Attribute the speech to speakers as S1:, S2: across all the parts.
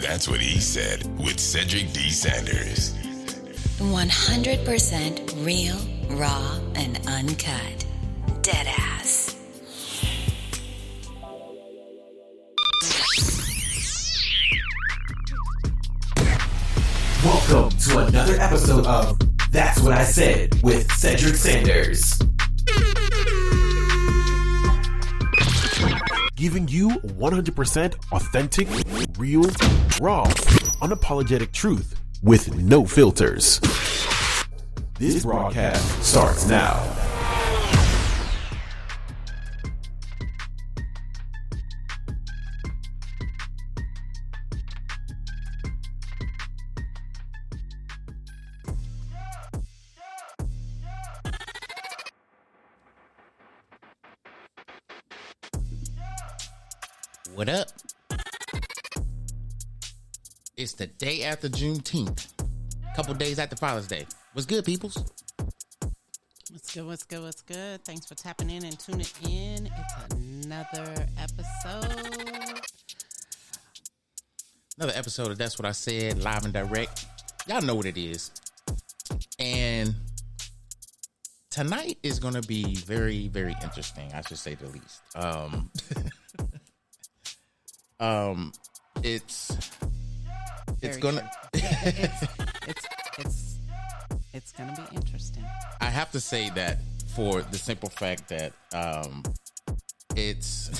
S1: That's What He Said with Cedric D. Sanders.
S2: 100% real, raw, and uncut. Deadass.
S3: Welcome to another episode of That's What I Said with Cedric Sanders. Giving you 100% authentic, real, raw, unapologetic truth with no filters. This broadcast starts now.
S4: What up? It's the day after Juneteenth. A couple days after Father's Day. What's good, peoples?
S5: What's good? Thanks for tapping in and tuning in. It's another episode.
S4: Another episode of That's What I Said, live and direct. Y'all know what it is. And tonight is going to be very, very interesting, I should say the least. It's gonna
S5: it's gonna be interesting.
S4: I have to say that for the simple fact that it's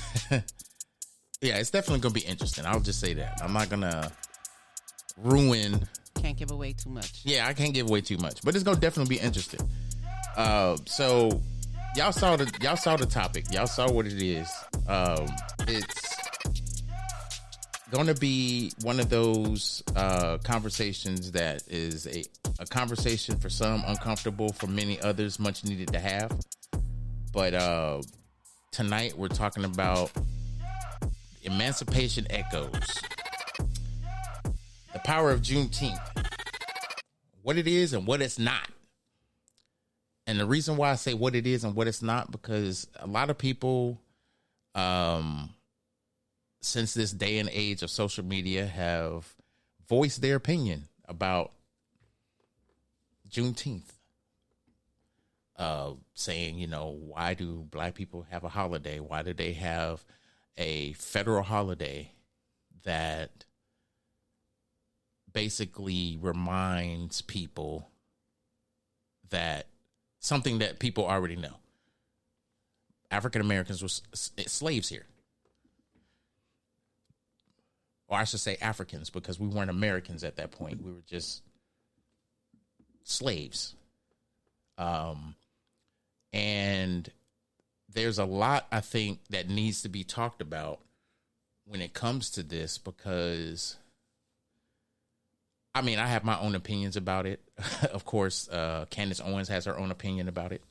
S4: it's definitely gonna be interesting. I'll just say that. I'm not gonna ruin.
S5: Can't give away too much.
S4: Yeah, I can't give away too much, but it's gonna definitely be interesting. So y'all saw the topic. Y'all saw what it is. It's going to be one of those conversations that is a conversation for some, uncomfortable for many others, much needed to have. But tonight we're talking about Emancipation Echoes, the power of Juneteenth, what it is and what it's not. And the reason why I say what it is and what it's not, because a lot of people, since this day and age of social media, have voiced their opinion about Juneteenth. Saying, why do black people have a holiday? Why do they have a federal holiday that basically reminds people that something that people already know? African Americans were slaves here. Or I should say Africans, because we weren't Americans at that point. We were just slaves. And there's a lot, I think, that needs to be talked about when it comes to this, because, I mean, I have my own opinions about it. Of course, Candace Owens has her own opinion about it.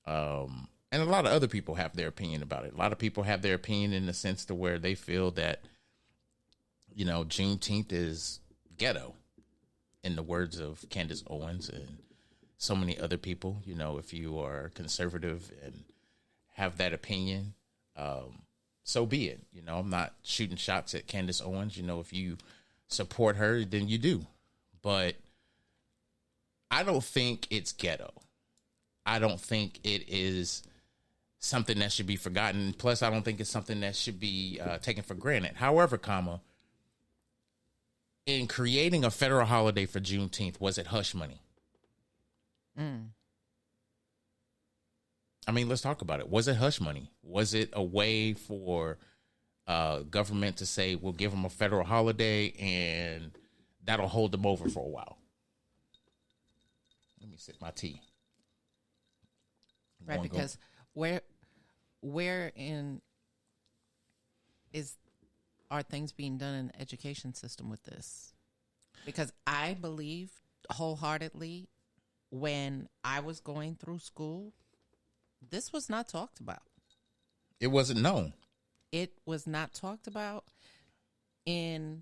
S4: And a lot of other people have their opinion about it. A lot of people have their opinion in the sense to where they feel that, Juneteenth is ghetto, in the words of Candace Owens and so many other people. If you are conservative and have that opinion, so be it. I'm not shooting shots at Candace Owens. If you support her, then you do. But I don't think it's ghetto. I don't think it is something that should be forgotten. Plus, I don't think it's something that should be taken for granted. However, in creating a federal holiday for Juneteenth, was it hush money? I mean, let's talk about it. Was it hush money? Was it a way for government to say, we'll give them a federal holiday and that'll hold them over for a while? Let me sip my tea.
S5: Right, because where in are things being done in the education system with this? Because I believe wholeheartedly, when I was going through school, this was not talked about.
S4: It wasn't known.
S5: It was not talked about in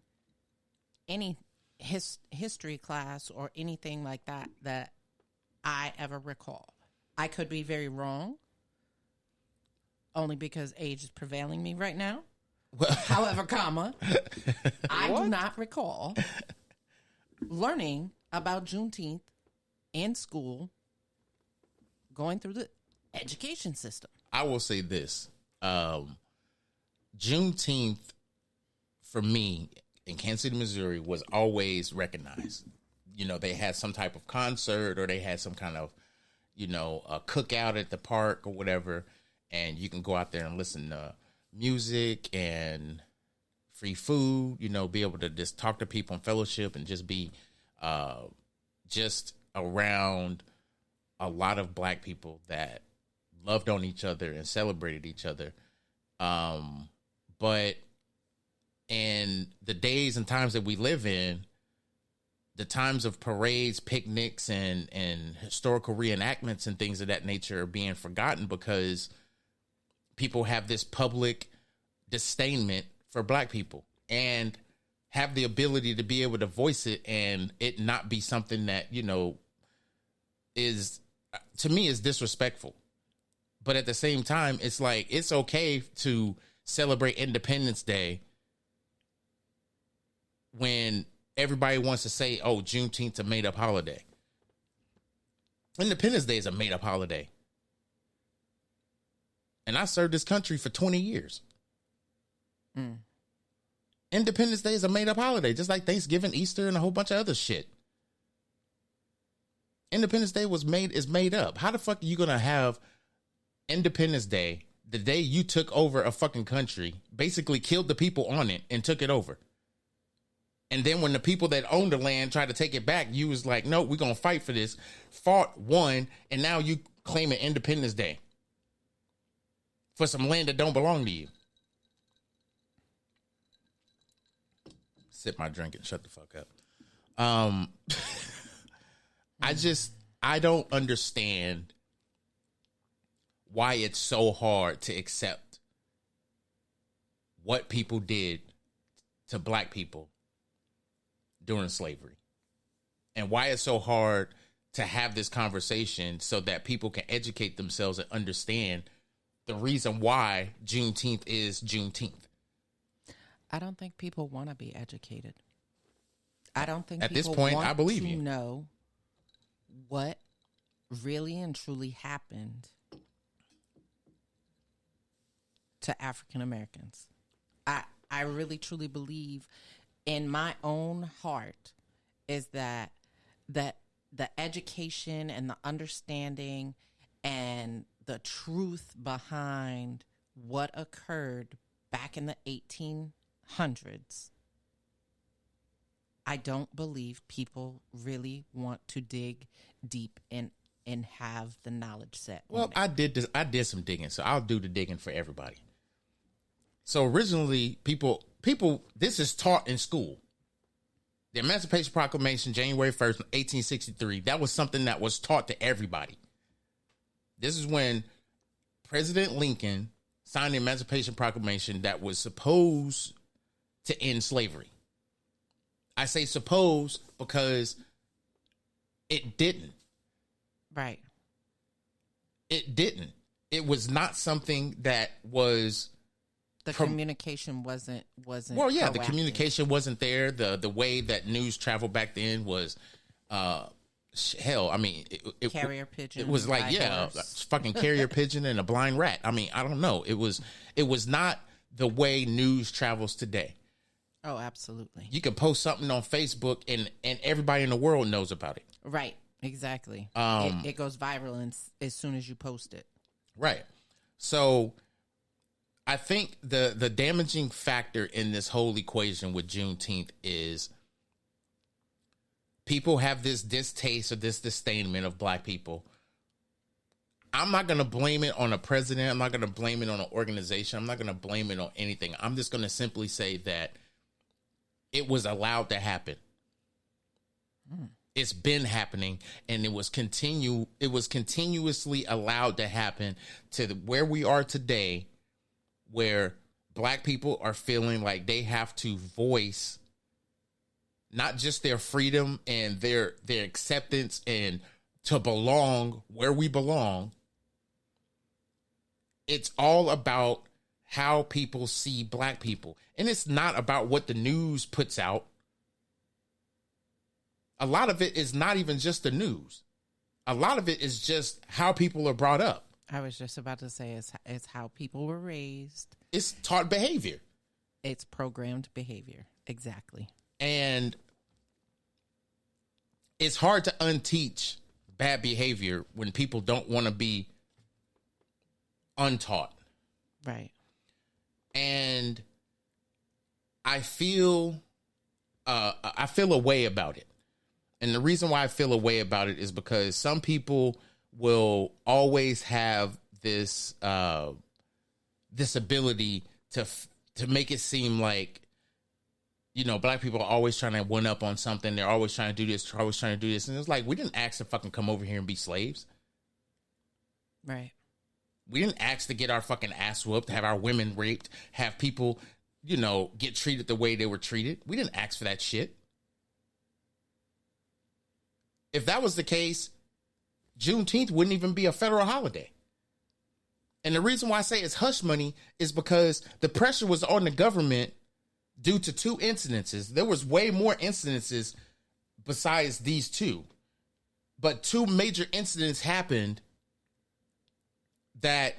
S5: any history class or anything like that I ever recall. I could be very wrong, only because age is prevailing me right now. However, comma, I do not recall learning about Juneteenth in school, going through the education system.
S4: I will say this. Juneteenth, for me, in Kansas City, Missouri, was always recognized. You know, they had some type of concert or they had some kind of, you know, a cookout at the park or whatever. And you can go out there and listen to music and free food, you know, be able to just talk to people and fellowship and just be just around a lot of black people that loved on each other and celebrated each other. But in the days and times that we live in, the times of parades, picnics, and historical reenactments and things of that nature are being forgotten because people have this public disdainment for black people and have the ability to be able to voice it and it not be something that, you know, is, to me, is disrespectful. But at the same time, it's like, it's okay to celebrate Independence Day when everybody wants to say, oh, Juneteenth's a made-up holiday. Independence Day is a made-up holiday. And I served this country for 20 years. Independence Day is a made-up holiday, just like Thanksgiving, Easter, and a whole bunch of other shit. Independence Day is made up. How the fuck are you going to have Independence Day, the day you took over a fucking country, basically killed the people on it and took it over? And then when the people that owned the land tried to take it back, you was like, no, we're going to fight for this. Fought, won, and now you claiming Independence Day for some land that don't belong to you. Sip my drink and shut the fuck up. I don't understand why it's so hard to accept what people did to black people during slavery, and why it's so hard to have this conversation so that people can educate themselves and understand the reason why Juneteenth is Juneteenth.
S5: I don't think people want to be educated. I don't think
S4: at
S5: people
S4: this point,
S5: want
S4: I believe
S5: to
S4: you
S5: know what really and truly happened to African Americans. I really truly believe in my own heart is that the education and the understanding and the truth behind what occurred back in the 1800s, I don't believe people really want to dig deep and have the knowledge set.
S4: Well, I did some digging, so I'll do the digging for everybody. So originally, people, this is taught in school. The Emancipation Proclamation, January 1st, 1863, that was something that was taught to everybody. This is when President Lincoln signed the Emancipation Proclamation that was supposed to end slavery. I say supposed because it didn't.
S5: Right.
S4: It didn't. It was not something that was...
S5: The communication wasn't.
S4: Well, yeah,
S5: proactive.
S4: the communication wasn't there. The way that news traveled back then was, hell. I mean,
S5: carrier pigeon.
S4: It was like, yeah, fucking carrier pigeon and a blind rat. I mean, I don't know. It was not the way news travels today.
S5: Oh, absolutely.
S4: You can post something on Facebook and everybody in the world knows about it.
S5: Right. Exactly. It goes viral as soon as you post it.
S4: Right. So I think the damaging factor in this whole equation with Juneteenth is people have this distaste or this disdainment of black people. I'm not going to blame it on a president. I'm not going to blame it on an organization. I'm not going to blame it on anything. I'm just going to simply say that it was allowed to happen. It's been happening, and it was continuously allowed to happen to where we are today, where black people are feeling like they have to voice not just their freedom and their acceptance and to belong where we belong. It's all about how people see black people. And it's not about what the news puts out. A lot of it is not even just the news. A lot of it is just how people are brought up.
S5: I was just about to say it's how people were raised.
S4: It's taught behavior.
S5: It's programmed behavior. Exactly.
S4: And it's hard to unteach bad behavior when people don't want to be untaught.
S5: Right.
S4: And I feel a way about it. And the reason why I feel a way about it is because some people will always have this this ability to make it seem like, you know, black people are always trying to one up on something. They're always trying to do this, always trying to do this. And it's like, we didn't ask to fucking come over here and be slaves.
S5: Right.
S4: We didn't ask to get our fucking ass whooped, have our women raped, have people, you know, get treated the way they were treated. We didn't ask for that shit. If that was the case, Juneteenth wouldn't even be a federal holiday. And the reason why I say it's hush money is because the pressure was on the government due to two incidences. There was way more incidences besides these two. But two major incidents happened that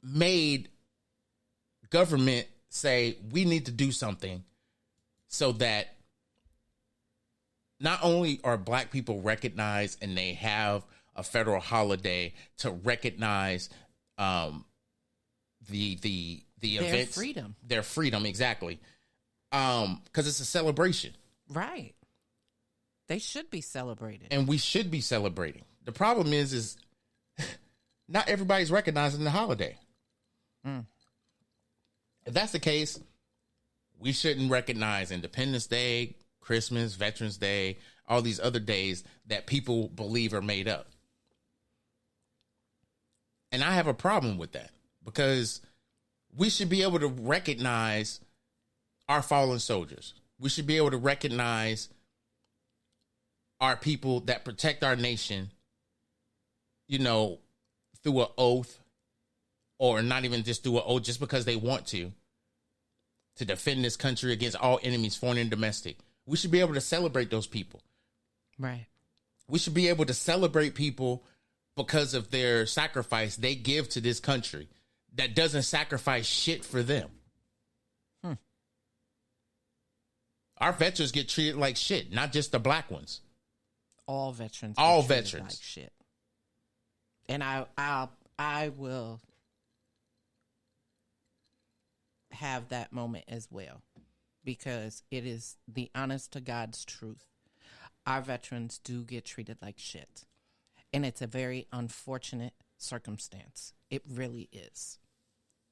S4: made government say, we need to do something so that not only are black people recognized and they have a federal holiday to recognize the events, their freedom, exactly. Because it's a celebration,
S5: right? They should be celebrated,
S4: and we should be celebrating. The problem is not everybody's recognizing the holiday. If that's the case, we shouldn't recognize Independence Day, Christmas, Veterans Day, all these other days that people believe are made up. And I have a problem with that because we should be able to recognize our fallen soldiers. We should be able to recognize our people that protect our nation, you know, through an oath, or not even just through an oath, just because they want to defend this country against all enemies, foreign and domestic. We should be able to celebrate those people.
S5: Right.
S4: We should be able to celebrate people because of their sacrifice they give to this country that doesn't sacrifice shit for them. Our veterans get treated like shit, not just the black ones.
S5: All veterans.
S4: All
S5: get treated
S4: veterans.
S5: like shit. And I will have that moment as well, because it is the honest to God's truth. Our veterans do get treated like shit. And it's a very unfortunate circumstance. It really is.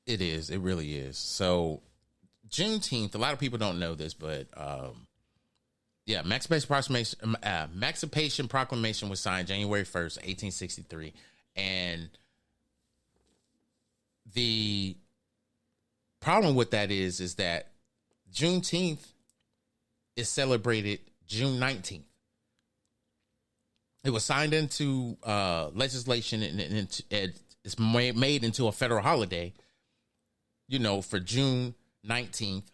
S4: It is. It really is. So Juneteenth, a lot of people don't know this, but yeah, Emancipation Proclamation was signed January 1st, 1863. And the problem with that is that Juneteenth is celebrated June 19th. It was signed into legislation and it's made into a federal holiday, you know, for June 19th,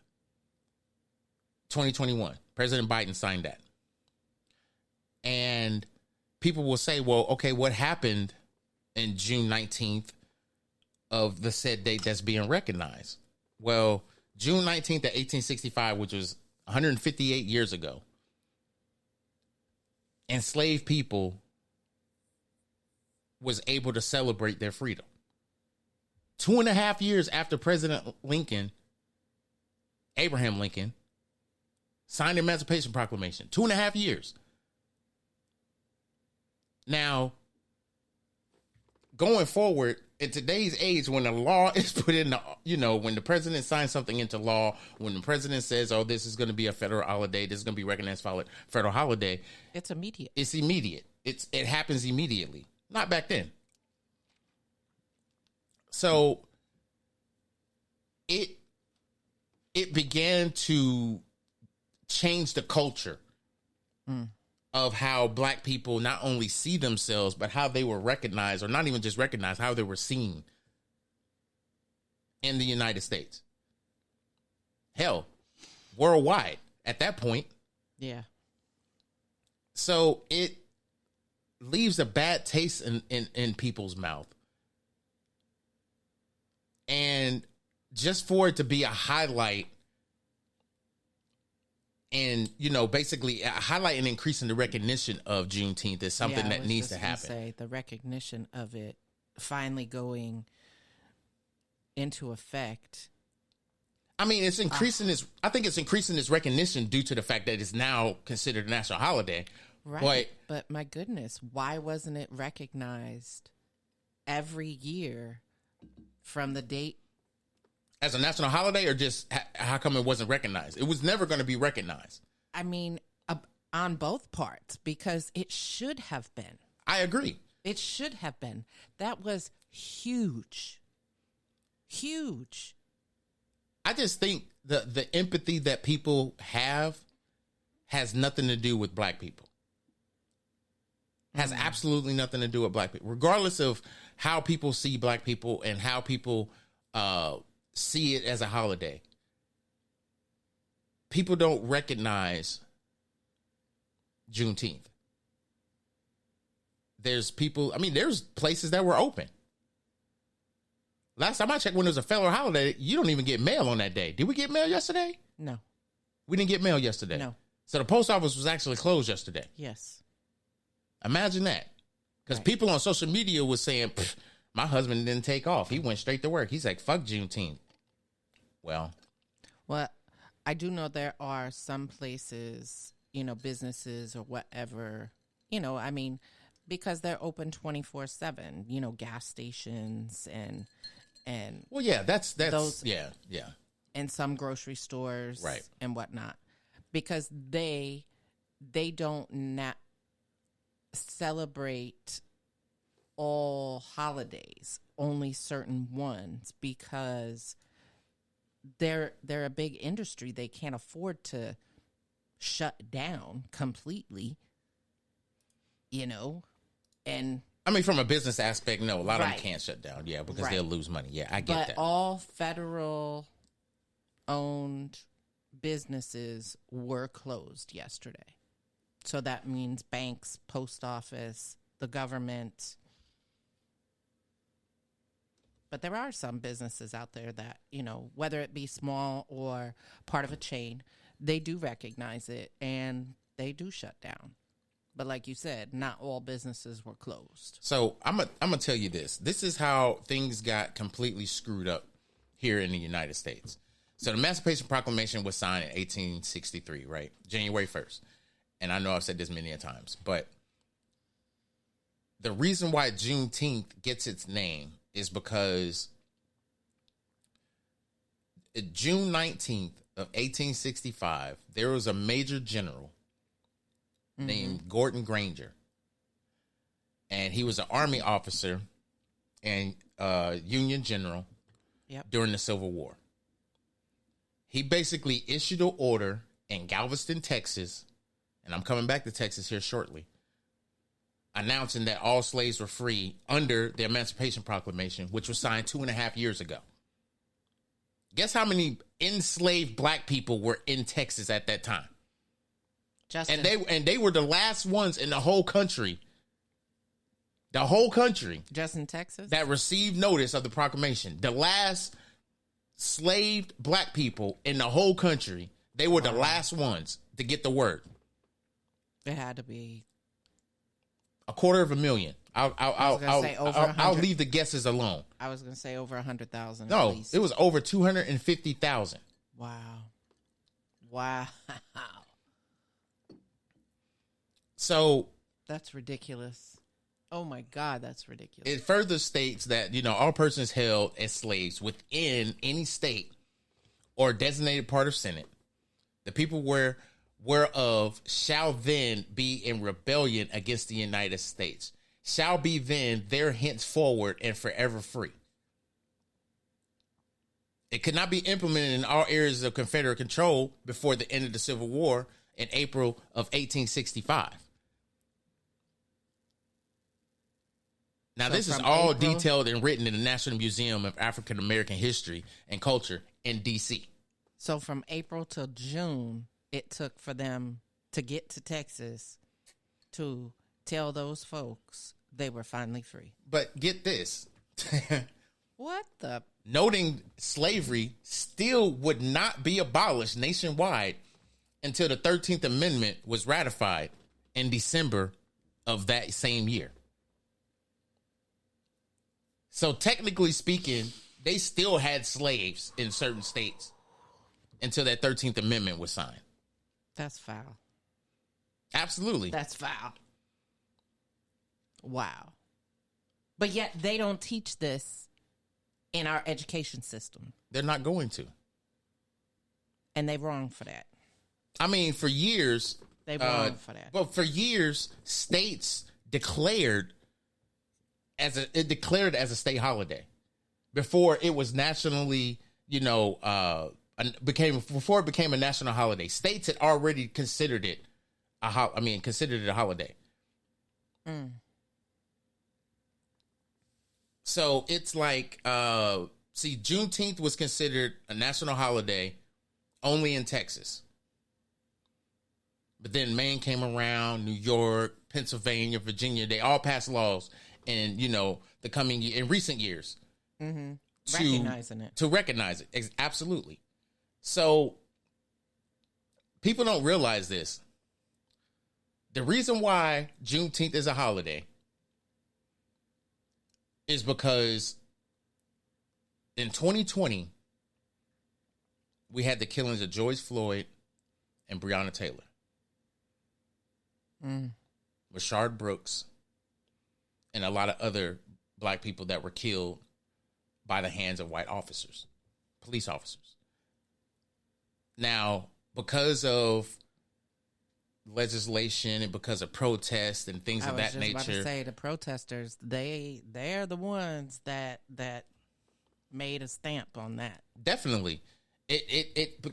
S4: 2021. President Biden signed that. And people will say, well, okay, what happened in June 19th of the said date that's being recognized? Well, June 19th of 1865, which was 158 years ago, enslaved people was able to celebrate their freedom. 2.5 years after President Lincoln, Abraham Lincoln, signed the Emancipation Proclamation. 2.5 years. Now, going forward, in today's age, when the law is put in, when the president signs something into law, when the president says, oh, this is going to be a federal holiday, this is going to be recognized federal holiday.
S5: It's immediate.
S4: It's immediate. It happens immediately. Not back then. So it began to change the culture of how black people not only see themselves, but how they were recognized, or not even just recognized, how they were seen. in the United States. Hell, worldwide at that point.
S5: Yeah.
S4: So it leaves a bad taste in people's mouth. And just for it to be a highlight and, basically a highlight and increasing the recognition of Juneteenth is something that needs to happen.
S5: Say the recognition of it finally going into effect.
S4: I mean, it's increasing I think it's increasing its recognition due to the fact that it's now considered a national holiday.
S5: Right. But my goodness, why wasn't it recognized every year from the date?
S4: As a national holiday, or just how come it wasn't recognized? It was never going to be recognized.
S5: I mean, on both parts, because it should have been.
S4: I agree.
S5: It should have been. That was huge. Huge.
S4: I just think the empathy that people have has nothing to do with black people. Has absolutely nothing to do with black people. Regardless of how people see black people and how people see it as a holiday. People don't recognize Juneteenth. There's places that were open. Last time I checked, when it was a federal holiday, you don't even get mail on that day. Did we get mail yesterday?
S5: No.
S4: We didn't get mail yesterday.
S5: No.
S4: So the post office was actually closed yesterday.
S5: Yes.
S4: Imagine that. Because people on social media was saying, my husband didn't take off. He went straight to work. He's like, fuck Juneteenth. Well,
S5: I do know there are some places, businesses or whatever, because they're open 24/7, gas stations and
S4: well, yeah, that's
S5: those,
S4: yeah.
S5: and some grocery stores,
S4: right,
S5: and whatnot, because they don't celebrate all holidays, only certain ones, because they're a big industry. They can't afford to shut down completely, and
S4: I mean, from a business aspect, no, a lot of them
S5: Right.
S4: can't shut down. Yeah, because
S5: Right.
S4: they'll lose money. Yeah, I get
S5: but
S4: that.
S5: all federal owned businesses were closed yesterday. So that means banks, post office, the government. But there are some businesses out there that, whether it be small or part of a chain, they do recognize it and they do shut down. But like you said, not all businesses were closed.
S4: So I'm gonna tell you this. This is how things got completely screwed up here in the United States. So the Emancipation Proclamation was signed in 1863, right? January 1st. And I know I've said this many a times, but the reason why Juneteenth gets its name is because June 19th of 1865, there was a major general named Gordon Granger. And he was an army officer and Union general during the Civil War. He basically issued an order in Galveston, Texas, and I'm coming back to Texas here shortly, announcing that all slaves were free under the Emancipation Proclamation, which was signed 2.5 years ago. Guess how many enslaved black people were in Texas at that time?
S5: Justin.
S4: And they were the last ones in the whole country
S5: Just in Texas?
S4: that received notice of the proclamation. The last slaved black people in the whole country, they were the last ones to get the word.
S5: It had to be
S4: 250,000. I'll leave the guesses alone.
S5: I was going to say over 100,000.
S4: No,
S5: at least.
S4: it was over 250,000.
S5: Wow.
S4: So
S5: That's ridiculous. Oh my God, that's ridiculous.
S4: it further states that, all persons held as slaves within any state or designated part of Senate, the people whereof shall then be in rebellion against the United States, shall be then there henceforward and forever free. It could not be implemented in all areas of Confederate control before the end of the Civil War in April of 1865. Now,
S5: So
S4: this is
S5: from
S4: all
S5: April-
S4: detailed and written in the National Museum of African American History and Culture in D.C.
S5: So from April till June, it took for them to get to Texas to tell those folks they were finally free.
S4: But get this.
S5: What the?
S4: Noting slavery still would not be abolished nationwide until the 13th Amendment was ratified in December of that same year. So technically speaking, they still had slaves in certain states until that 13th Amendment was signed.
S5: That's foul.
S4: Absolutely.
S5: That's foul. Wow. But yet they don't teach this in our education system.
S4: They're not going to.
S5: And they're wrong for that.
S4: I mean, for years...
S5: They're wrong for that.
S4: Well, for years, states declared as a state holiday before it was nationally, before it became a national holiday. States had already considered it a holiday.
S5: Mm.
S4: So it's like, Juneteenth was considered a national holiday only in Texas. But then Maine came around, New York, Pennsylvania, Virginia. They all passed laws in, in recent years.
S5: Mm-hmm.
S4: To
S5: To
S4: recognize it. Absolutely. So people don't realize this. The reason why Juneteenth is a holiday is because in 2020, we had the killings of George Floyd and Breonna Taylor. Rashard Brooks, and a lot of other black people that were killed by the hands of white officers, police officers. Now, because of legislation and because of protests and things of that nature, I was just about to
S5: say the protesters, they're the ones that made a stamp on that.
S4: Definitely. It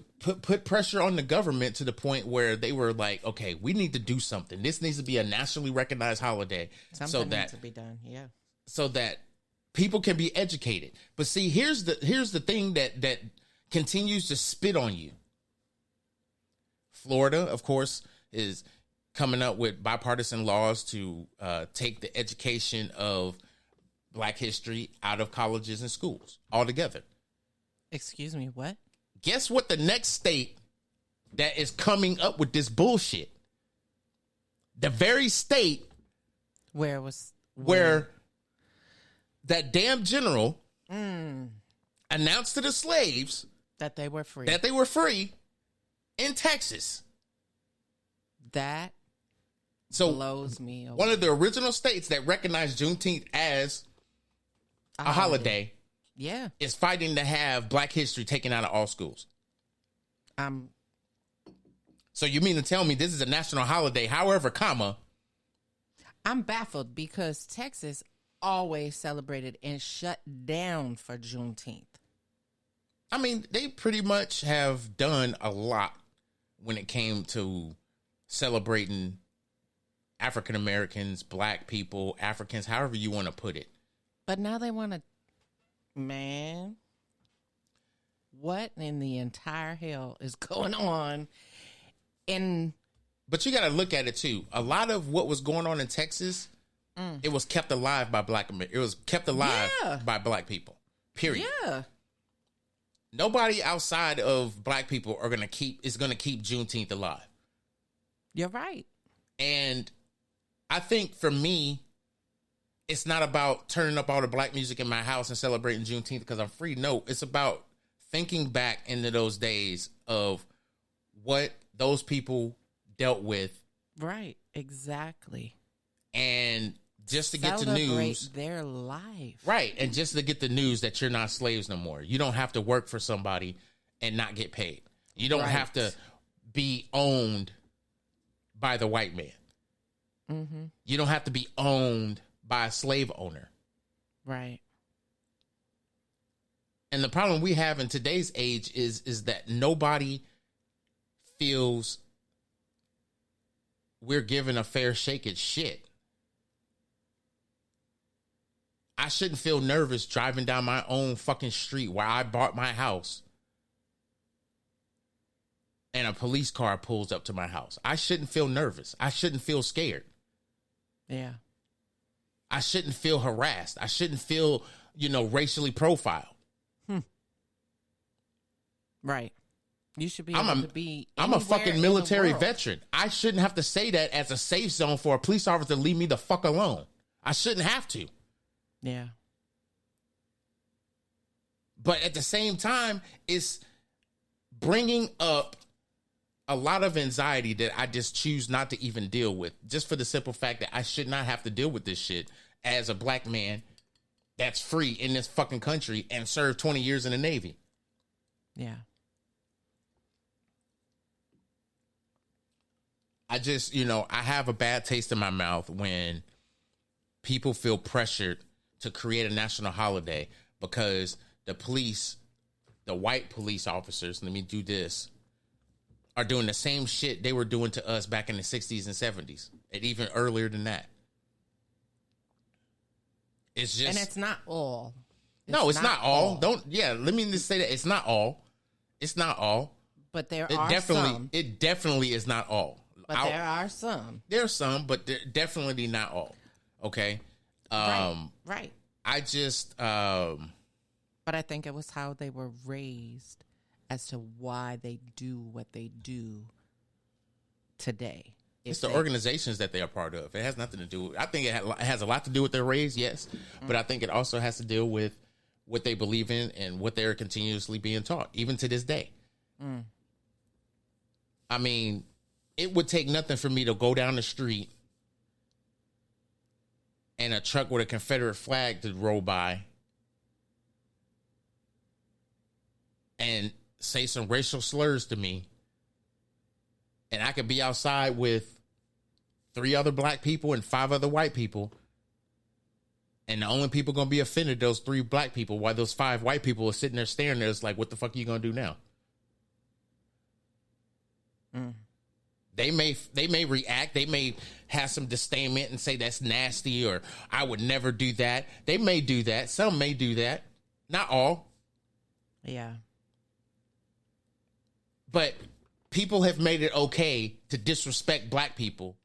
S4: put pressure on the government to the point where they were like, okay, we need to do something. This needs to be a nationally recognized holiday.
S5: Something needs to be done, yeah.
S4: So that people can be educated. But see, here's the thing that continues to spit on you. Florida, of course, is coming up with bipartisan laws to take the education of Black history out of colleges and schools altogether.
S5: Excuse me, what?
S4: Guess what the next state that is coming up with this bullshit? The very state where that damn general announced to the slaves
S5: that they were free.
S4: In Texas.
S5: That
S4: so
S5: blows me away.
S4: One of the original states that recognized Juneteenth as a holiday.
S5: Yeah.
S4: Is fighting to have Black history taken out of all schools. So you mean to tell me this is a national holiday, however,
S5: I'm baffled because Texas always celebrated and shut down for Juneteenth.
S4: I mean, they pretty much have done a lot when it came to celebrating African Americans, Black people, Africans, however you want to put it.
S5: But now they want to... Man, what in the entire hell is going on?
S4: But you got to look at it too. A lot of what was going on in Texas, it was kept alive by Black Americans. It was kept alive by Black people. Period.
S5: Yeah.
S4: Nobody outside of Black people is going to keep Juneteenth alive.
S5: You're right.
S4: And I think for me, it's not about turning up all the Black music in my house and celebrating Juneteenth because I'm free. No, it's about thinking back into those days of what those people dealt with.
S5: Right, exactly.
S4: And just to get the news.
S5: Their life.
S4: Right, and just to get the news that you're not slaves no more. You don't have to work for somebody and not get paid. You don't have to be owned by the white man. Mm-hmm. You don't have to be owned by a slave owner.
S5: Right.
S4: And the problem we have in today's age is that nobody feels we're given a fair shake at shit. I shouldn't feel nervous driving down my own fucking street where I bought my house and a police car pulls up to my house. I shouldn't feel nervous. I shouldn't feel scared.
S5: Yeah.
S4: I shouldn't feel harassed. I shouldn't feel, racially profiled.
S5: Right. You should be able to be
S4: I'm a fucking military
S5: world.
S4: veteran. I shouldn't have to say that as a safe zone for a police officer to leave me the fuck alone. I shouldn't have to.
S5: Yeah.
S4: But at the same time, it's bringing up a lot of anxiety that I just choose not to even deal with, just for the simple fact that I should not have to deal with this shit as a black man that's free in this fucking country and served 20 years in the Navy.
S5: Yeah.
S4: I just, I have a bad taste in my mouth when people feel pressured to create a national holiday because the police, the white police officers, let me do this, are doing the same shit they were doing to us back in the 60s and 70s, and even earlier than that. It's just...
S5: And it's not all.
S4: It's not all. Let me just say that. It's not all. It's not all.
S5: But there are some.
S4: It definitely is not all.
S5: But there are some.
S4: There's some, but they're definitely not all. Okay?
S5: Right.
S4: I just...
S5: But I think it was how they were raised as to why they do what they do today.
S4: It's the organizations that they are part of. It has nothing to do with... I think it has a lot to do with their race, yes. But I think it also has to deal with what they believe in and what they're continuously being taught, even to this day. I mean... It would take nothing for me to go down the street and a truck with a Confederate flag to roll by and say some racial slurs to me. And I could be outside with 3 other black people and 5 other white people. And the only people going to be offended, those 3 black people, while those 5 white people are sitting there staring there. It's like, what the fuck are you going to do now? They may react. They may have some disdainment and say that's nasty or I would never do that. They may do that. Some may do that. Not all.
S5: Yeah.
S4: But people have made it okay to disrespect black people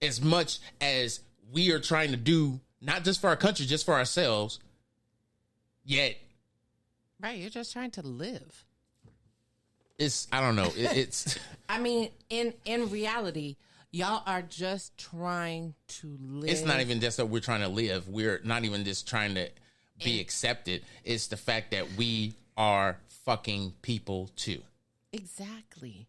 S4: as much as we are trying to do, not just for our country, just for ourselves. Yet.
S5: Right. You're just trying to live.
S4: I don't know. It's.
S5: I mean, in reality, y'all are just trying to live.
S4: It's not even just that we're trying to live. We're not even just trying to be accepted. It's the fact that we are fucking people too.
S5: Exactly.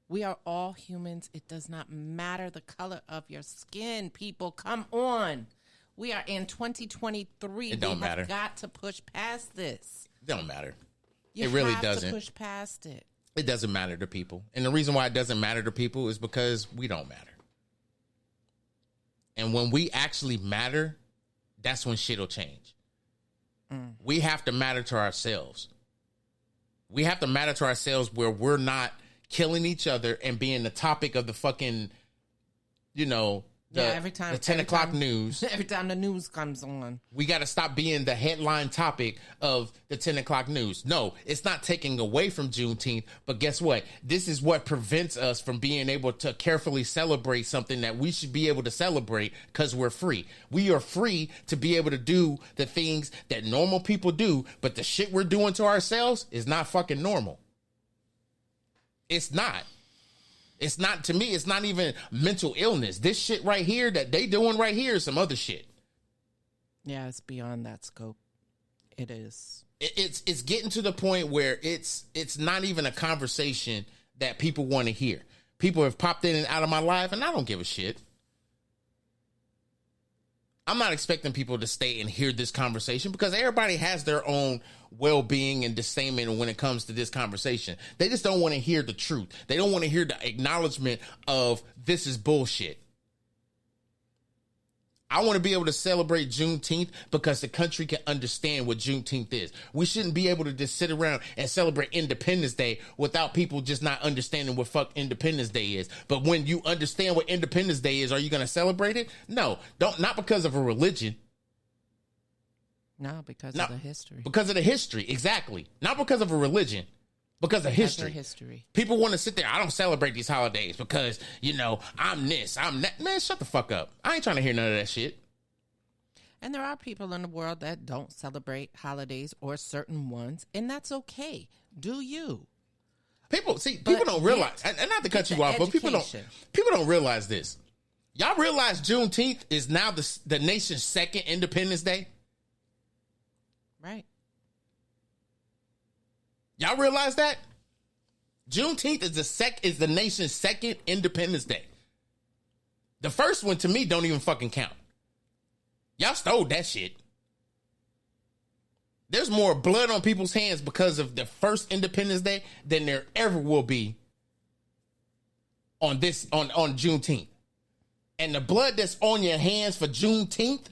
S5: We are all humans. It does not matter the color of your skin, people. Come on. We are in 2023.
S4: It don't matter.
S5: We have got to push past this.
S4: It don't matter.
S5: You
S4: it really
S5: have
S4: doesn't.
S5: to push past it.
S4: It doesn't matter to people. And the reason why it doesn't matter to people is because we don't matter. And when we actually matter, that's when shit will change. We have to matter to ourselves. We have to matter to ourselves where we're not killing each other and being the topic of the fucking,
S5: every time
S4: the 10 o'clock news.
S5: Every time the news comes on.
S4: We got to stop being the headline topic of the 10 o'clock news. No, it's not taking away from Juneteenth, but guess what? This is what prevents us from being able to carefully celebrate something that we should be able to celebrate because we're free. We are free to be able to do the things that normal people do, but the shit we're doing to ourselves is not fucking normal. It's not. It's not, to me, it's not even mental illness. This shit right here that they doing right here is some other shit.
S5: Yeah, it's beyond that scope. It is.
S4: It's getting to the point where it's not even a conversation that people want to hear. People have popped in and out of my life, and I don't give a shit. I'm not expecting people to stay and hear this conversation because everybody has their own well-being and disdainment when it comes to this conversation. They just don't want to hear the truth. They don't want to hear the acknowledgement of this is bullshit. I want to be able to celebrate Juneteenth because the country can understand what Juneteenth is. We shouldn't be able to just sit around and celebrate Independence Day without people just not understanding what fuck Independence Day is. But when you understand what Independence Day is, are you going to celebrate it? No, not because of a religion.
S5: No, because of the history.
S4: Because of the history, exactly. Not because of a religion, because of history.
S5: History.
S4: People want to sit there. I don't celebrate these holidays because, I'm this, I'm that. Man, shut the fuck up. I ain't trying to hear none of that shit.
S5: And there are people in the world that don't celebrate holidays or certain ones, and that's okay. Do you?
S4: People don't realize, and not to cut you off, but people don't realize this. Y'all realize Juneteenth is now the nation's second Independence Day?
S5: Right.
S4: Y'all realize that? Juneteenth is the nation's second Independence Day. The first one, to me, don't even fucking count. Y'all stole that shit. There's more blood on people's hands because of the first Independence Day than there ever will be on Juneteenth. And the blood that's on your hands for Juneteenth,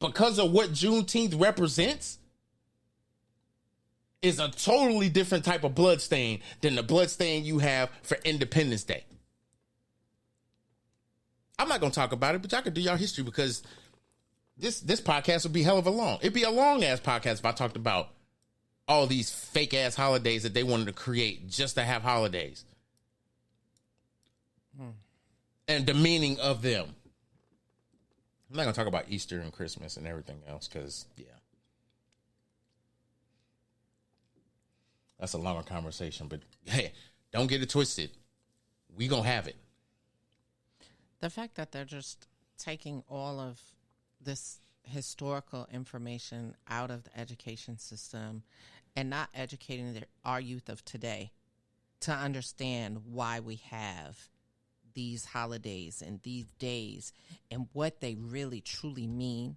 S4: because of what Juneteenth represents, is a totally different type of blood stain than the blood stain you have for Independence Day. I'm not going to talk about it, but y'all can do y'all history because this podcast would be hell of a long. It'd be a long-ass podcast if I talked about all these fake-ass holidays that they wanted to create just to have holidays. And the meaning of them. I'm not going to talk about Easter and Christmas and everything else because, yeah. That's a longer conversation. But, hey, don't get it twisted. We going to have it.
S5: The fact that they're just taking all of this historical information out of the education system and not educating our youth of today to understand why we have these holidays and these days and what they really truly mean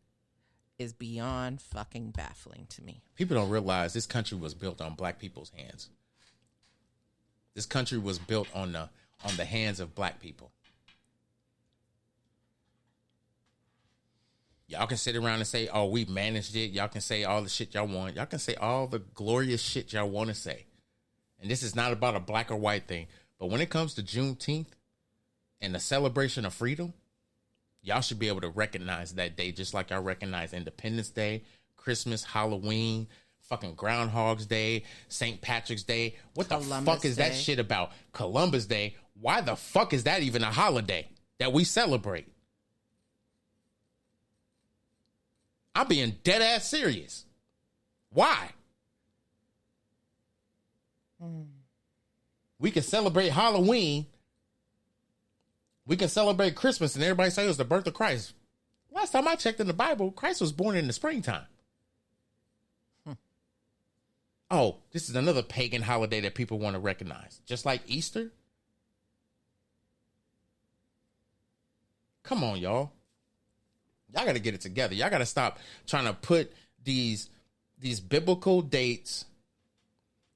S5: is beyond fucking baffling to me.
S4: People don't realize this country was built on black people's hands. This country was built on the hands of black people. Y'all can sit around and say, oh, we managed it. Y'all can say all the shit y'all want. Y'all can say all the glorious shit y'all want to say. And this is not about a black or white thing. But when it comes to Juneteenth and the celebration of freedom, y'all should be able to recognize that day just like y'all recognize Independence Day, Christmas, Halloween, fucking Groundhog's Day, St. Patrick's Day. What the fuck is that shit about? Columbus Day. Why the fuck is that even a holiday that we celebrate? I'm being dead ass serious. Why? We can celebrate Halloween. We can celebrate Christmas and everybody say it was the birth of Christ. Last time I checked in the Bible, Christ was born in the springtime. Oh, this is another pagan holiday that people want to recognize. Just like Easter. Come on, y'all. Y'all got to get it together. Y'all got to stop trying to put these biblical dates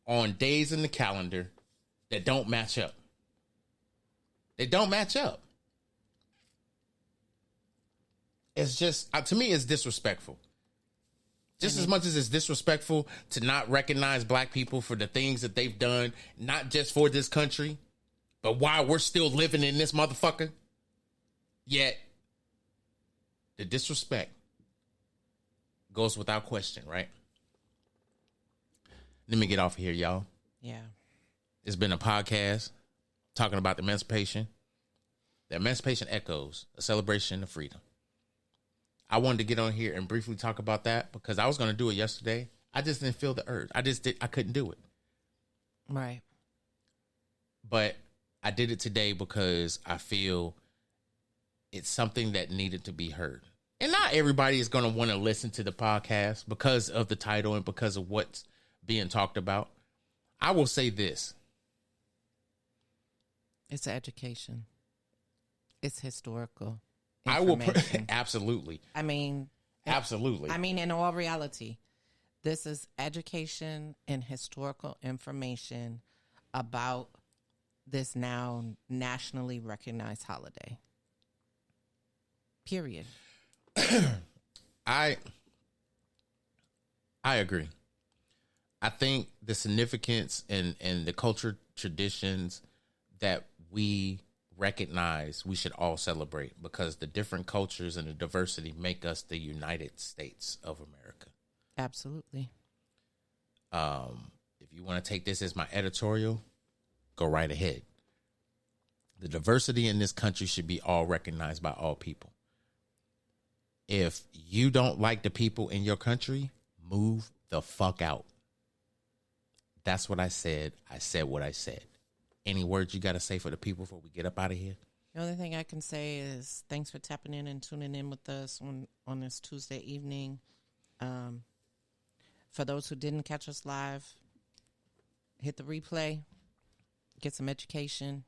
S4: on days in the calendar that don't match up. They don't match up. It's just, to me, it's disrespectful. Just as much as it's disrespectful to not recognize black people for the things that they've done, not just for this country, but while we're still living in this motherfucker, yet the disrespect goes without question, right? Let me get off of here, y'all.
S5: Yeah.
S4: It's been a podcast talking about the Emancipation Echoes, a celebration of freedom. I wanted to get on here and briefly talk about that because I was going to do it yesterday. I just didn't feel the urge. I couldn't do it.
S5: Right.
S4: But I did it today because I feel it's something that needed to be heard. And not everybody is going to want to listen to the podcast because of the title and because of what's being talked about. I will say this.
S5: It's education. It's historical.
S4: I will absolutely.
S5: I mean,
S4: absolutely.
S5: I mean, in all reality, this is education and historical information about this now nationally recognized holiday. Period.
S4: I agree. I think the significance and the culture traditions that we recognize we should all celebrate, because the different cultures and the diversity make us the United States of America.
S5: Absolutely.
S4: If you want to take this as my editorial, go right ahead. The diversity in this country should be all recognized by all people. If you don't like the people in your country, move the fuck out. That's what I said. I said what I said. Any words you got to say for the people before we get up out of here?
S5: The only thing I can say is thanks for tapping in and tuning in with us on this Tuesday evening. For those who didn't catch us live, hit the replay, get some education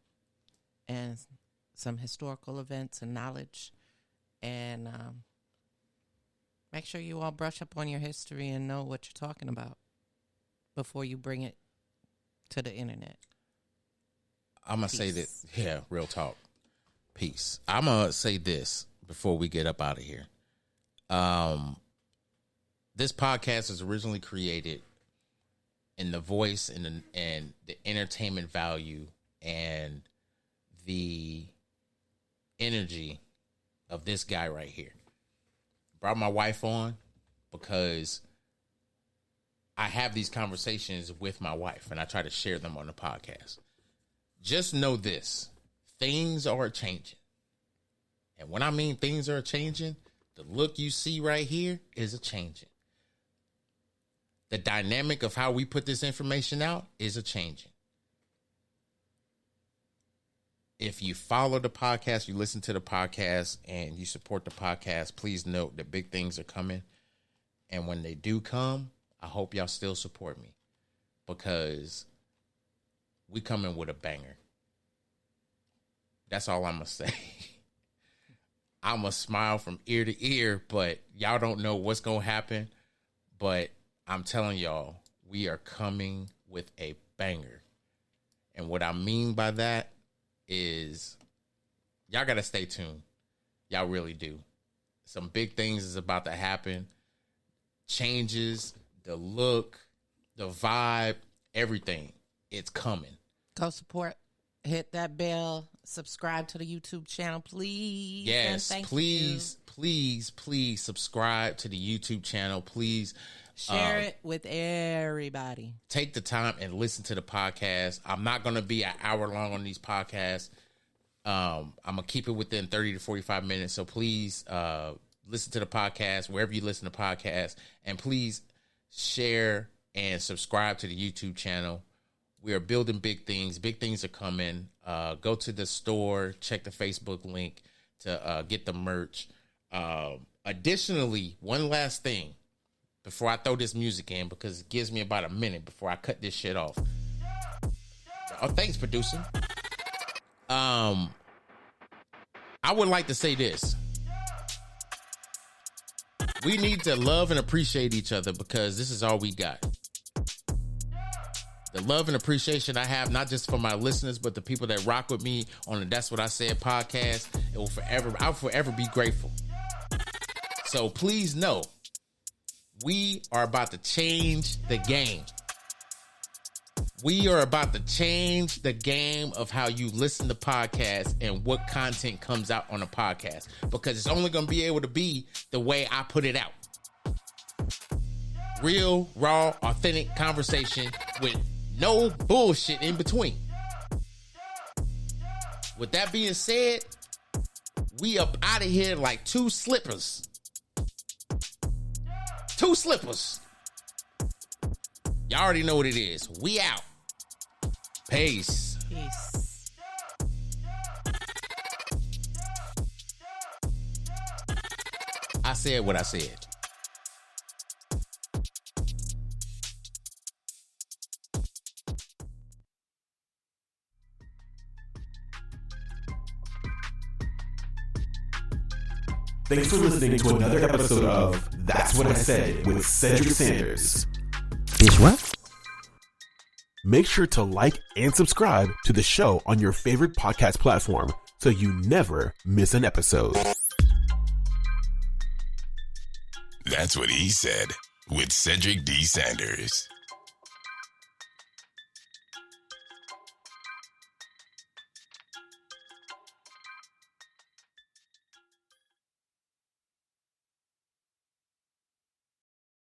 S5: and some historical events and knowledge, and make sure you all brush up on your history and know what you're talking about before you bring it to the internet.
S4: I'm going to say that, yeah, real talk. Peace. I'm going to say this before we get up out of here. This podcast was originally created in the voice and the entertainment value and the energy of this guy right here. Brought my wife on because I have these conversations with my wife and I try to share them on the podcast. Just know this, things are changing. And when I mean things are changing, the look you see right here is a changing. The dynamic of how we put this information out is a changing. If you follow the podcast, you listen to the podcast, and you support the podcast, please note that big things are coming. And when they do come, I hope y'all still support me, because we coming with a banger. That's all I'm going to say. I'm going to smile from ear to ear, but y'all don't know what's going to happen. But I'm telling y'all, we are coming with a banger. And what I mean by that is y'all got to stay tuned. Y'all really do. Some big things is about to happen. Changes, the look, the vibe, everything. It's coming.
S5: Go support. Hit that bell. Subscribe to the YouTube channel, please.
S4: Yes, please subscribe to the YouTube channel. Please
S5: share it with everybody.
S4: Take the time and listen to the podcast. I'm not going to be an hour long on these podcasts. I'm going to keep it within 30 to 45 minutes. So please listen to the podcast wherever you listen to podcasts. And please share and subscribe to the YouTube channel. We are building big things. Big things are coming. Go to the store. Check the Facebook link to get the merch. Additionally, one last thing before I throw this music in, because it gives me about a minute before I cut this shit off. Oh, thanks, producer. I would like to say this. We need to love and appreciate each other, because this is all we got. The love and appreciation I have, not just for my listeners, but the people that rock with me on the That's What I Said podcast, I'll forever be grateful. So please know, we are about to change the game. We are about to change the game of how you listen to podcasts and what content comes out on a podcast, because it's only going to be able to be the way I put it out. Real, raw, authentic conversation with no bullshit in between. With that being said, we up out of here like two slippers. Two slippers. Y'all already know what it is. We out. Peace.
S5: Peace.
S4: I said what I said.
S3: Thanks for listening to another episode of That's What I Said with Cedric Sanders.
S6: Bitch, what?
S3: Make sure to like and subscribe to the show on your favorite podcast platform so you never miss an episode.
S1: That's what he said with Cedric D. Sanders.